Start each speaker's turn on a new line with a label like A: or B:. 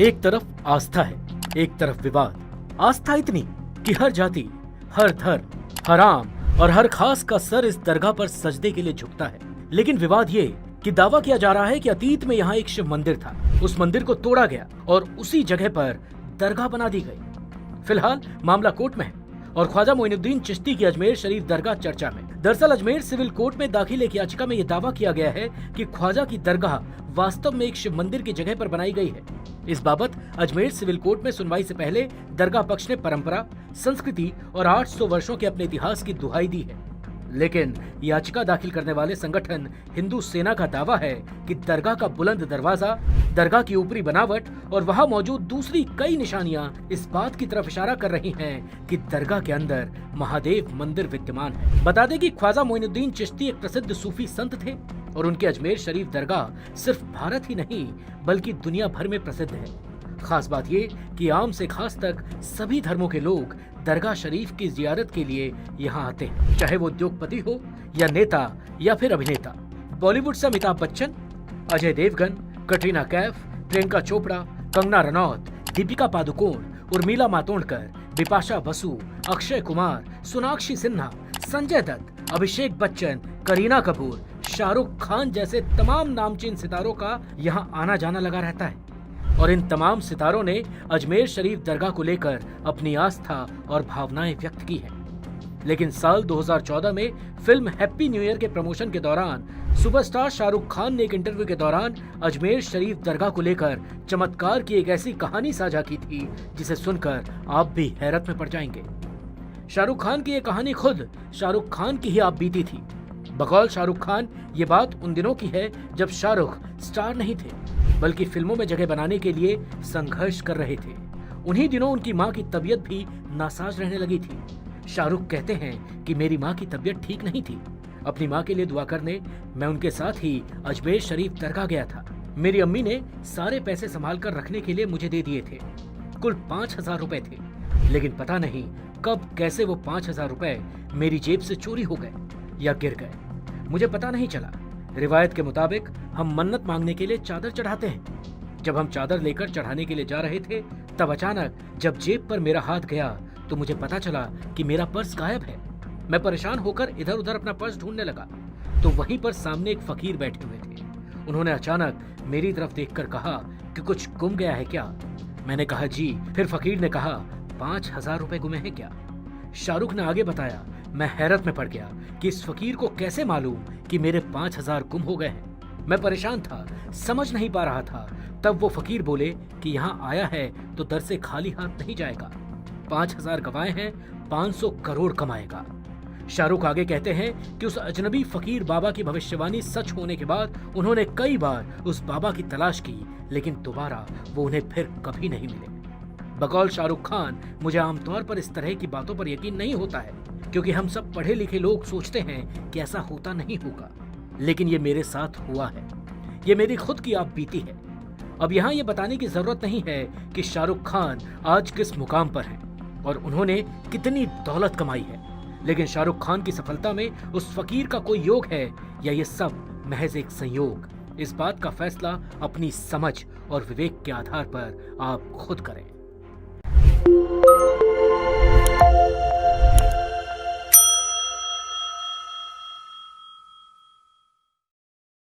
A: एक तरफ आस्था है, एक तरफ विवाद। आस्था इतनी कि हर जाति, हर धर्म, हर आम और हर खास का सर इस दरगाह पर सजदे के लिए झुकता है। लेकिन विवाद ये कि दावा किया जा रहा है कि अतीत में यहाँ एक शिव मंदिर था, उस मंदिर को तोड़ा गया और उसी जगह पर दरगाह बना दी गई। फिलहाल मामला कोर्ट में है और ख्वाजा मोइनुद्दीन चिश्ती की अजमेर शरीफ दरगाह चर्चा में। दरअसल अजमेर सिविल कोर्ट में दाखिल एक याचिका में यह दावा किया गया है कि ख्वाजा की दरगाह वास्तव में एक शिव मंदिर की जगह पर बनाई गई है। इस बाबत अजमेर सिविल कोर्ट में सुनवाई से पहले दरगाह पक्ष ने परंपरा, संस्कृति और 800 वर्षों के अपने इतिहास की दुहाई दी है। लेकिन याचिका दाखिल करने वाले संगठन हिंदू सेना का दावा है कि दरगाह का बुलंद दरवाजा, दरगाह की ऊपरी बनावट और वहां मौजूद दूसरी कई निशानियां इस बात की तरफ इशारा कर रही हैं कि दरगाह के अंदर महादेव मंदिर विद्यमान है। बता दें कि ख्वाजा मोइनुद्दीन चिश्ती एक प्रसिद्ध सूफी संत थे और उनके अजमेर शरीफ दरगाह सिर्फ भारत ही नहीं बल्कि दुनिया भर में प्रसिद्ध है। खास बात ये कि आम से खास तक सभी धर्मों के लोग दरगाह शरीफ की जियारत के लिए यहाँ आते हैं, चाहे वो उद्योगपति हो या नेता या फिर अभिनेता। बॉलीवुड से अमिताभ बच्चन, अजय देवगन, कटरीना कैफ, प्रियंका चोपड़ा, कंगना रनौत, दीपिका पादुकोण, उर्मिला मातोंडकर, बिपाशा बसु, अक्षय कुमार, सोनाक्षी सिन्हा, संजय दत्त, अभिषेक बच्चन, करीना कपूर, शाहरुख खान जैसे तमाम नामचीन सितारों का यहाँ आना जाना लगा रहता है और इन तमाम सितारों ने अजमेर शरीफ दरगाह को लेकर अपनी आस्था और भावनाएं व्यक्त की है। लेकिन साल 2014 में फिल्म हैप्पी न्यू ईयर के प्रमोशन के दौरान सुपरस्टार शाहरुख खान ने एक इंटरव्यू के दौरान अजमेर शरीफ दरगाह को लेकर चमत्कार की एक ऐसी कहानी साझा की थी जिसे सुनकर आप भी हैरत में पड़ जाएंगे। शाहरुख खान की ये कहानी खुद शाहरुख खान की ही आप बीती थी। बकौल शाहरुख खान ये बात उन दिनों की है जब शाहरुख स्टार नहीं थे बल्कि फिल्मों में जगह बनाने के लिए संघर्ष कर रहे थे। उन्हीं दिनों उनकी मां की तबीयत भी नासाज रहने लगी थी। शाहरुख कहते हैं कि मेरी मां की तबीयत ठीक नहीं थी। अपनी मां के लिए दुआ करने मैं उनके साथ ही अजमेर शरीफ दरगाह गया था। मेरी अम्मी ने सारे पैसे संभाल कर रखने के लिए मुझे दे दिए थे। कुल 5,000 रुपए थे, लेकिन पता नहीं कब कैसे वो 5,000 रुपए मेरी जेब से चोरी हो गए या गिर गए, मुझे पता नहीं चला। रिवायत के मुताबिक हम मन्नत मांगने के लिए चादर चढ़ाते हैं। जब हम चादर लेकर चढ़ाने के लिए जा रहे थे तब अचानक जब जेब पर मेरा हाथ गया तो मुझे पता चला कि मेरा पर्स गायब है। मैं परेशान होकर इधर उधर अपना पर्स ढूंढने लगा तो वहीं पर सामने एक फकीर बैठे हुए थे। उन्होंने अचानक मेरी तरफ देखकर कहा कि कुछ गुम गया है क्या? मैंने कहा जी। फिर फकीर ने कहा 5,000 रुपए गुमे हैं क्या? शाहरुख ने आगे बताया, मैं हैरत में पड़ गया कि इस फकीर को कैसे मालूम कि मेरे 5,000 गुम हो गए हैं। मैं परेशान था, समझ नहीं पा रहा था। तब वो फकीर बोले कि यहाँ आया है तो दर से खाली हाथ नहीं जाएगा। 5,000 गवाए हैं, 500 करोड़ कमाएगा। शाहरुख आगे कहते हैं कि उस अजनबी फकीर बाबा की भविष्यवाणी सच होने के बाद उन्होंने कई बार उस बाबा की तलाश की, लेकिन दोबारा वो उन्हें फिर कभी नहीं मिले। बकौल शाहरुख खान, मुझे आमतौर पर इस तरह की बातों पर यकीन नहीं होता है क्योंकि हम सब पढ़े लिखे लोग सोचते हैं कि ऐसा होता नहीं होगा, लेकिन ये मेरे साथ हुआ है। ये मेरी खुद की आप बीती है। अब यहाँ ये बताने की जरूरत नहीं है कि शाहरुख खान आज किस मुकाम पर हैं और उन्होंने कितनी दौलत कमाई है, लेकिन शाहरुख खान की सफलता में उस फकीर का कोई योग है या ये सब महज एक संयोग? इस बात का फैसला अपनी समझ और विवेक के आधार पर आप खुद करें।